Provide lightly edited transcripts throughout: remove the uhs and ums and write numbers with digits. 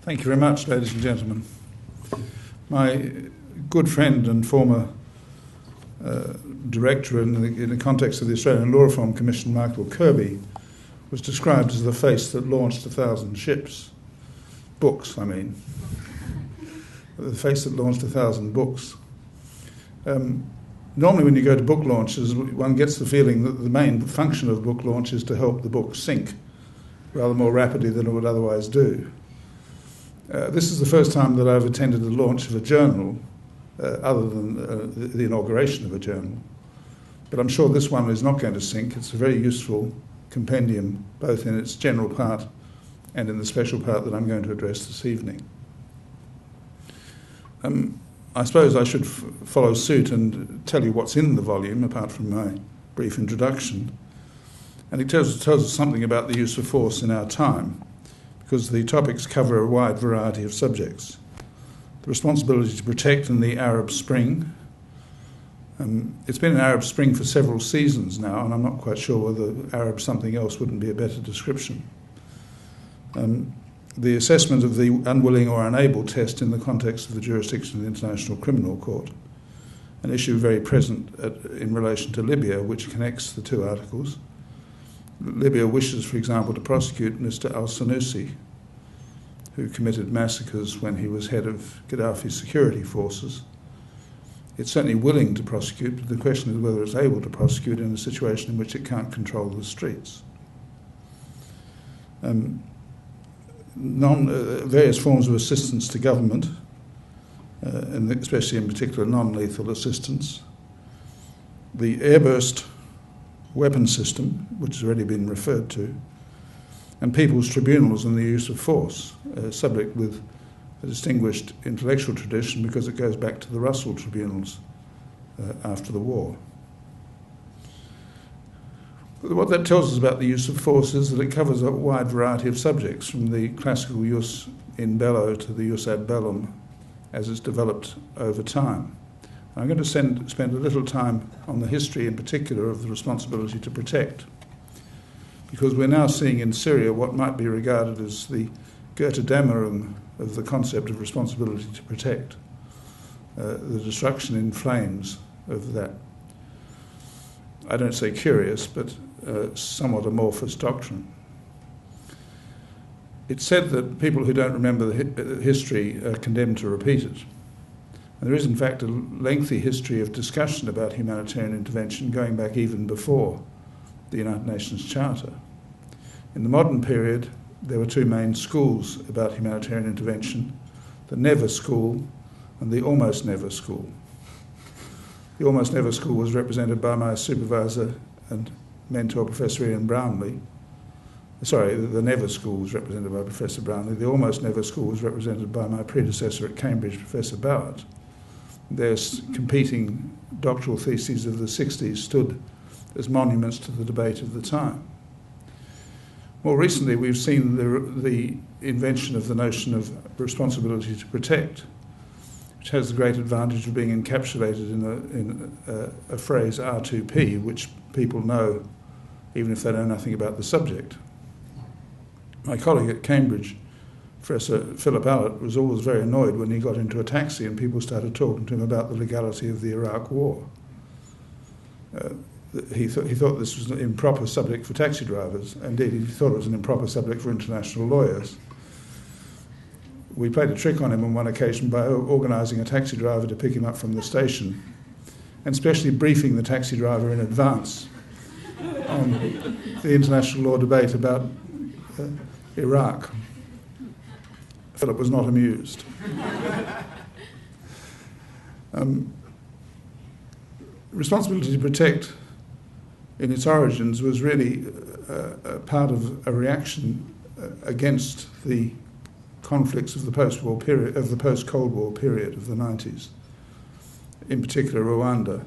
Thank you very much, ladies and gentlemen. My good friend and former director in the context of the Australian Law Reform Commission, Michael Kirby, was described as the face that launched 1,000 ships. Books, I mean. The face that launched 1,000 books. Normally when you go to book launches, one gets the feeling that the main function of book launch is to help the book sink rather more rapidly than it would otherwise do. This is the first time that I've attended the launch of a journal, other than the inauguration of a journal. But I'm sure this one is not going to sink. It's a very useful compendium, both in its general part and in the special part that I'm going to address this evening. I suppose I should follow suit and tell you what's in the volume, apart from my brief introduction. And it tells us something about the use of force in our time, because the topics cover a wide variety of subjects. The responsibility to protect in the Arab Spring. It's been an Arab Spring for several seasons now, and I'm not quite sure whether Arab something else wouldn't be a better description. The assessment of the unwilling or unable test in the context of the jurisdiction of the International Criminal Court, an issue very present in relation to Libya, which connects the two articles. Libya wishes, for example, to prosecute Mr. al-Sanusi, who committed massacres when he was head of Gaddafi's security forces. It's certainly willing to prosecute, but the question is whether it's able to prosecute in a situation in which it can't control the streets. Various forms of assistance to government, and especially in particular non-lethal assistance. The airburst weapon system, which has already been referred to, and people's tribunals and the use of force, a subject with a distinguished intellectual tradition because it goes back to the Russell tribunals after the war. What that tells us about the use of force is that it covers a wide variety of subjects, from the classical jus in bello to the jus ad bellum as it's developed over time. I'm going to spend a little time on the history in particular of the responsibility to protect, because we're now seeing in Syria what might be regarded as the Götterdämmerung of the concept of responsibility to protect, the destruction in flames of that, I don't say curious, but somewhat amorphous doctrine. It's said that people who don't remember the history are condemned to repeat it. And there is, in fact, a lengthy history of discussion about humanitarian intervention going back even before the United Nations Charter. In the modern period, there were two main schools about humanitarian intervention, the Never School and the Almost Never School. The Almost Never School was represented by my supervisor and mentor, Professor Ian Brownlee. Sorry, the Never School was represented by Professor Brownlee. The Almost Never School was represented by my predecessor at Cambridge, Professor Bowett. Their competing doctoral theses of the 60s stood as monuments to the debate of the time. More recently, we've seen the invention of the notion of responsibility to protect, which has the great advantage of being encapsulated in a phrase R2P, which people know even if they know nothing about the subject. My colleague at Cambridge, Professor Philip Allott, was always very annoyed when he got into a taxi and people started talking to him about the legality of the Iraq War. He thought this was an improper subject for taxi drivers. Indeed, he thought it was an improper subject for international lawyers. We played a trick on him on one occasion by organising a taxi driver to pick him up from the station and specially briefing the taxi driver in advance on the international law debate about Iraq. Philip was not amused. Responsibility to protect in its origins was really a part of a reaction against the conflicts of the post-war period, of the post-Cold War period of the 90s, in particular Rwanda,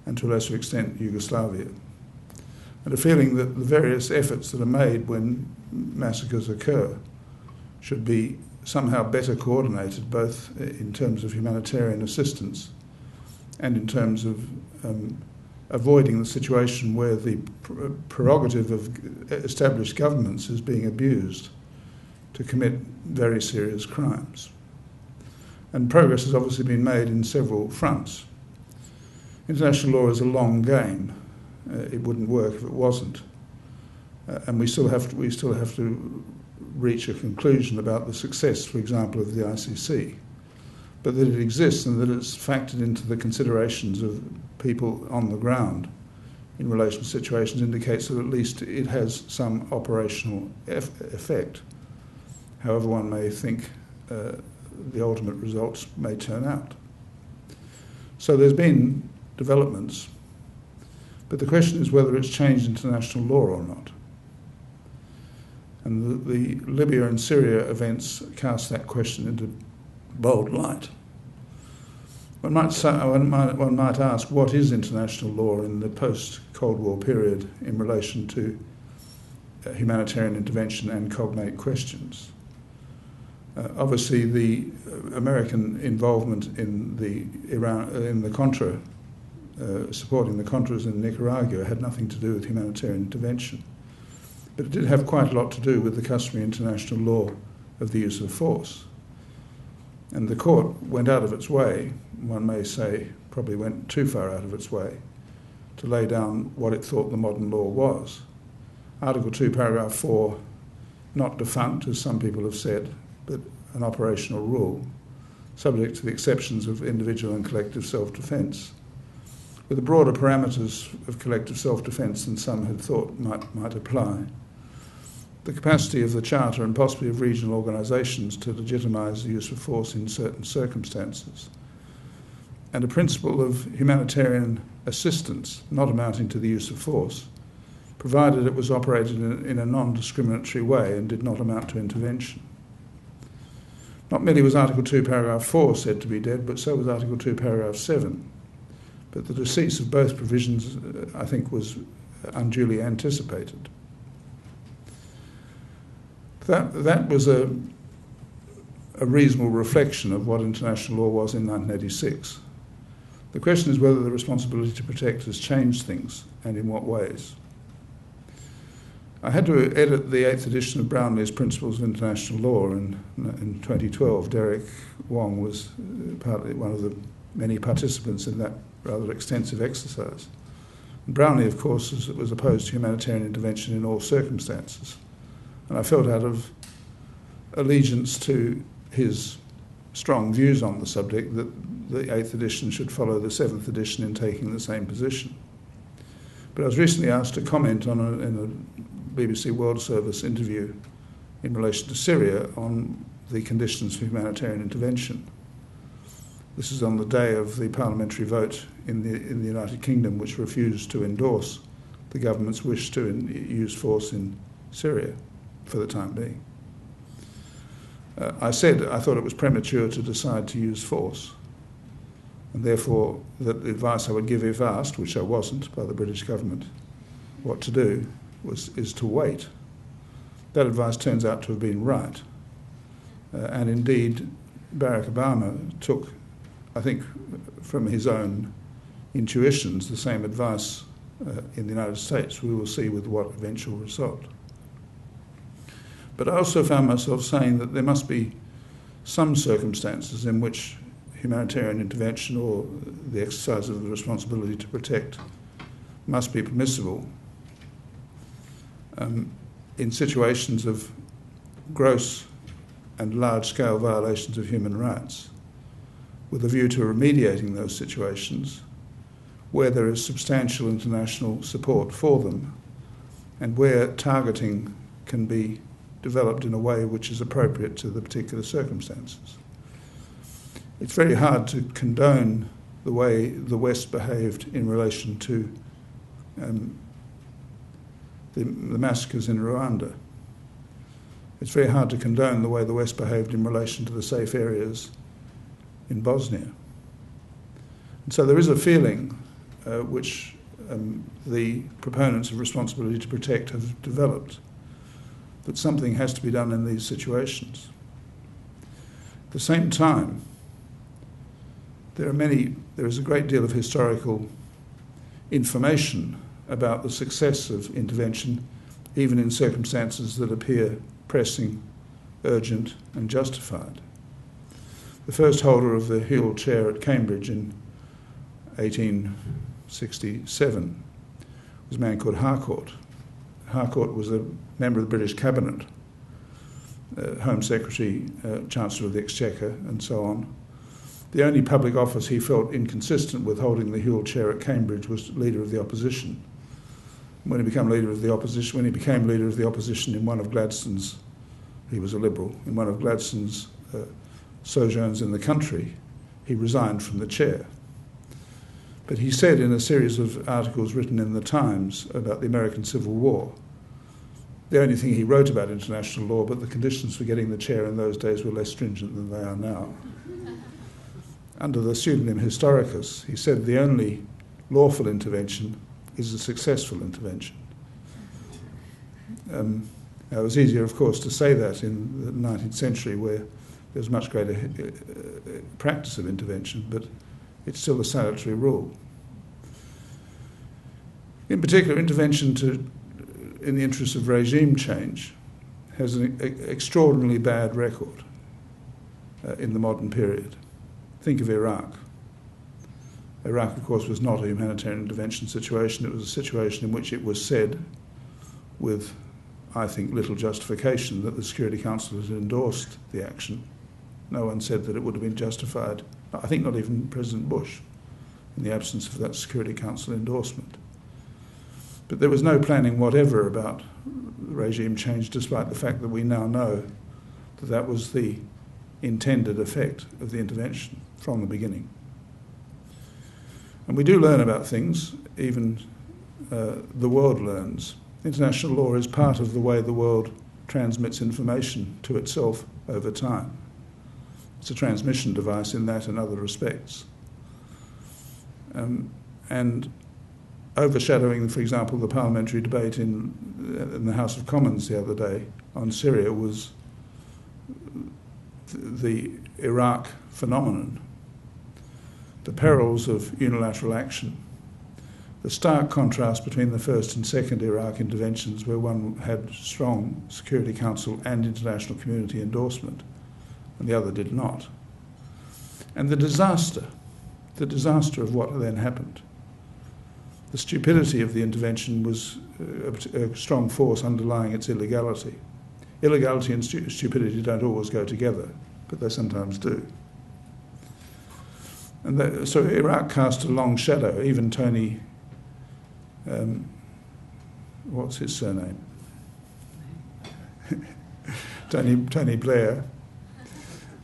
and to a lesser extent Yugoslavia. And a feeling that the various efforts that are made when massacres occur should be somehow better coordinated, both in terms of humanitarian assistance and in terms of avoiding the situation where the prerogative of established governments is being abused to commit very serious crimes. And progress has obviously been made in several fronts. International law is a long game. It wouldn't work if it wasn't. And we still have to reach a conclusion about the success, for example, of the ICC. But that it exists and that it's factored into the considerations of people on the ground in relation to situations indicates that at least it has some operational effect, however one may think the ultimate results may turn out. So there's been developments, but the question is whether it's changed international law or not. And the Libya and Syria events cast that question into bold light. One might ask, what is international law in the post-Cold War period in relation to humanitarian intervention and cognate questions? Obviously, the American involvement in the Contra, supporting the Contras in Nicaragua, had nothing to do with humanitarian intervention. But it did have quite a lot to do with the customary international law of the use of force. And the court went out of its way, one may say probably went too far out of its way, to lay down what it thought the modern law was. Article 2, paragraph 4, not defunct, as some people have said, but an operational rule, subject to the exceptions of individual and collective self-defence, with the broader parameters of collective self-defence than some had thought might apply. The capacity of the Charter and possibly of regional organisations to legitimise the use of force in certain circumstances, and a principle of humanitarian assistance not amounting to the use of force, provided it was operated in a non-discriminatory way and did not amount to intervention. Not merely was Article 2, paragraph 4 said to be dead, but so was Article 2, paragraph 7. But the decease of both provisions, I think, was unduly anticipated. That was a reasonable reflection of what international law was in 1986. The question is whether the responsibility to protect has changed things, and in what ways. I had to edit the 8th edition of Brownlee's Principles of International Law in 2012. Derek Wong was partly one of the many participants in that rather extensive exercise. And Brownlee, of course, was opposed to humanitarian intervention in all circumstances. And I felt out of allegiance to his strong views on the subject that the 8th edition should follow the 7th edition in taking the same position. But I was recently asked to comment in a BBC World Service interview in relation to Syria on the conditions for humanitarian intervention. This is on the day of the parliamentary vote in the United Kingdom, which refused to endorse the government's wish to use force in Syria for the time being. I said I thought it was premature to decide to use force, and therefore that the advice I would give if asked, which I wasn't by the British government, what to do is to wait. That advice turns out to have been right. And indeed, Barack Obama took, I think, from his own intuitions, the same advice in the United States. We will see with what eventual result. But I also found myself saying that there must be some circumstances in which humanitarian intervention or the exercise of the responsibility to protect must be permissible in situations of gross and large-scale violations of human rights, with a view to remediating those situations where there is substantial international support for them and where targeting can be developed in a way which is appropriate to the particular circumstances. It's very hard to condone the way the West behaved in relation to the massacres in Rwanda. It's very hard to condone the way the West behaved in relation to the safe areas in Bosnia. And so there is a feeling which the proponents of responsibility to protect have developed, that something has to be done in these situations. At the same time, there is a great deal of historical information about the success of intervention, even in circumstances that appear pressing urgent and justified. The first holder of the Whewell Chair at Cambridge in 1867 was a man called Harcourt. Harcourt was a member of the British Cabinet, Home Secretary, Chancellor of the Exchequer, and so on. The only public office he felt inconsistent with holding the Whewell Chair at Cambridge was Leader of the Opposition. When he became Leader of the Opposition, in one of Gladstone's, he was a Liberal, in one of Gladstone's sojourns in the country, he resigned from the chair. But he said in a series of articles written in the Times about the American Civil War, the only thing he wrote about international law, but the conditions for getting the chair in those days were less stringent than they are now. Under the pseudonym Historicus, he said the only lawful intervention is a successful intervention. Now, it was easier, of course, to say that in the 19th century where there was much greater practice of intervention, but it's still a salutary rule. In particular, intervention in the interest of regime change has an extraordinarily bad record in the modern period. Think of Iraq. Iraq, of course, was not a humanitarian intervention situation. It was a situation in which it was said, with, I think, little justification, that the Security Council had endorsed the action. No one said that it would have been justified. I think not even President Bush, in the absence of that Security Council endorsement. But there was no planning whatever about regime change, despite the fact that we now know that that was the intended effect of the intervention from the beginning. And we do learn about things, even the world learns. International law is part of the way the world transmits information to itself over time. It's a transmission device in that and other respects. And overshadowing, for example, the parliamentary debate in the House of Commons the other day on Syria was the Iraq phenomenon, the perils of unilateral action, the stark contrast between the first and second Iraq interventions, where one had strong Security Council and international community endorsement, and the other did not. And the disaster of what then happened. The stupidity of the intervention was a strong force underlying its illegality. Illegality and stupidity don't always go together, but they sometimes do. And so Iraq cast a long shadow. Even Tony, what's his surname? Tony Blair.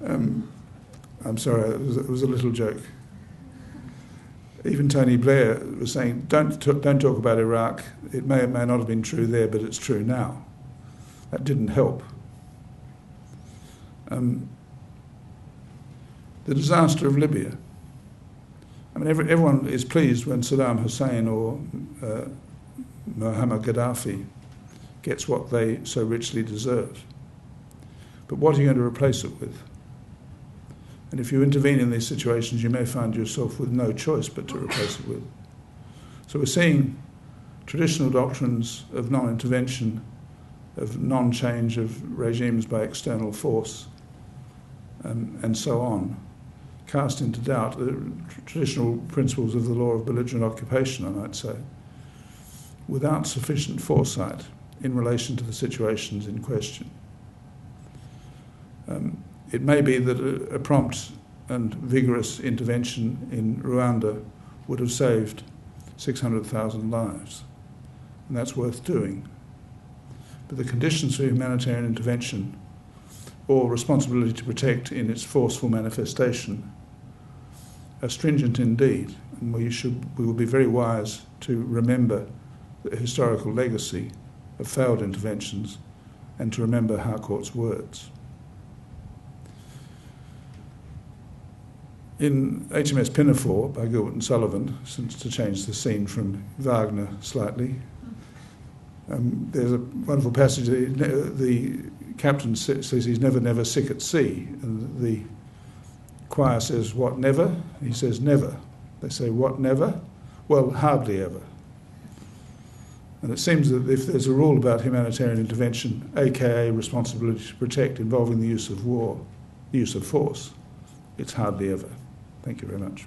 I'm sorry, it was a little joke. Even Tony Blair was saying, don't talk about Iraq. It may or may not have been true there, but it's true now. That didn't help. The disaster of Libya. I mean, everyone is pleased when Saddam Hussein or Muammar Gaddafi gets what they so richly deserve. But what are you going to replace it with? And if you intervene in these situations, you may find yourself with no choice but to replace it with. So we're seeing traditional doctrines of non-intervention, of non-change of regimes by external force, and so on, cast into doubt the traditional principles of the law of belligerent occupation, I might say, without sufficient foresight in relation to the situations in question. It may be that a prompt and vigorous intervention in Rwanda would have saved 600,000 lives, and that's worth doing. But the conditions for humanitarian intervention, or responsibility to protect in its forceful manifestation, are stringent indeed, and we will be very wise to remember the historical legacy of failed interventions and to remember Harcourt's words. In HMS Pinafore by Gilbert and Sullivan, since to change the scene from Wagner slightly, there's a wonderful passage. The captain says he's never sick at sea, and the choir says, "What, never?" He says, "Never." They say, "What, never?" "Well, hardly ever." And it seems that if there's a rule about humanitarian intervention, aka responsibility to protect, involving the use of war, the use of force, it's hardly ever. Thank you very much.